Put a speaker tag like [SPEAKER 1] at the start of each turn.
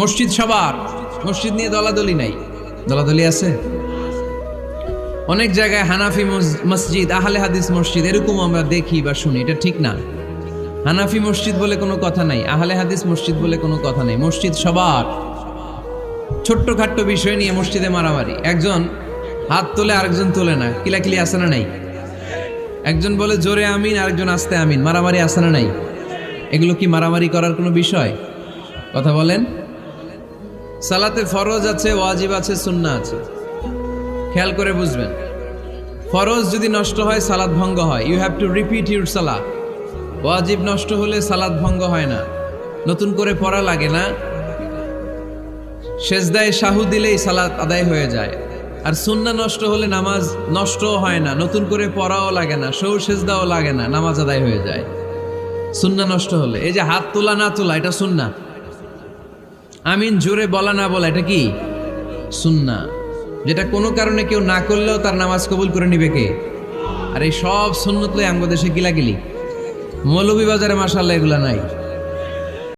[SPEAKER 1] মসজিদ সবার, মসজিদ নিয়ে দলাদলি নাই। দলাদলি আছে অনেক জায়গায়, হানাফি মসজিদ, আহলে হাদিস মসজিদ, এরকম আমরা দেখি বা শুনি। এটা ঠিক না। হানাফি মসজিদ বলে কোনো কথা নাই, আহলে হাদিস মসজিদ বলে কোনো কথা নাই। মসজিদ সবার। ছোট্ট খাট্ট বিষয় নিয়ে মসজিদে মারামারি, একজন হাত তোলে আরেকজন তোলে না, কিলাকিলি আছে না নাই? একজন বলে জোরে আমিন, আরেকজন আস্তে আমিন, মারামারি আছে না নাই? এগুলো কি মারামারি করার কোনো বিষয়? কথা বলেন। সালাতে ফরজ আছে, ওয়াজিব আছে, সুন্নাহ আছে। খেয়াল করে বুঝবেন। ফরজ যদি নষ্ট হয় সালাত ভঙ্গ হয়, you have to repeat your সালাত। ওয়াজিব নষ্ট হলে সালাত ভঙ্গ হয় না, নতুন করে পড়া লাগে না, সেজদায় শাহু দিলেই সালাত আদায় হয়ে যায়। আর সুন্নাহ নষ্ট হলে নামাজ নষ্টও হয় না, নতুন করে পড়াও লাগে না, সৌ সেজদাও লাগে না, নামাজ আদায় হয়ে যায় সুন্নাহ নষ্ট হলে। এই যে হাত তোলা না তোলা, এটা সুন্নাহ। আমিন জোরে বলা না বলা, এটা কি সুন্নাহ, যেটা কোনো কারণে কেউ না করলেও তার নামাজ কবুল করে নিবে কে? আর এই সব সুন্নত লই আমাদের দেশে গিলাগিলি। মৌলভীবাজারে মাশাআল্লাহ এগুলা নাই।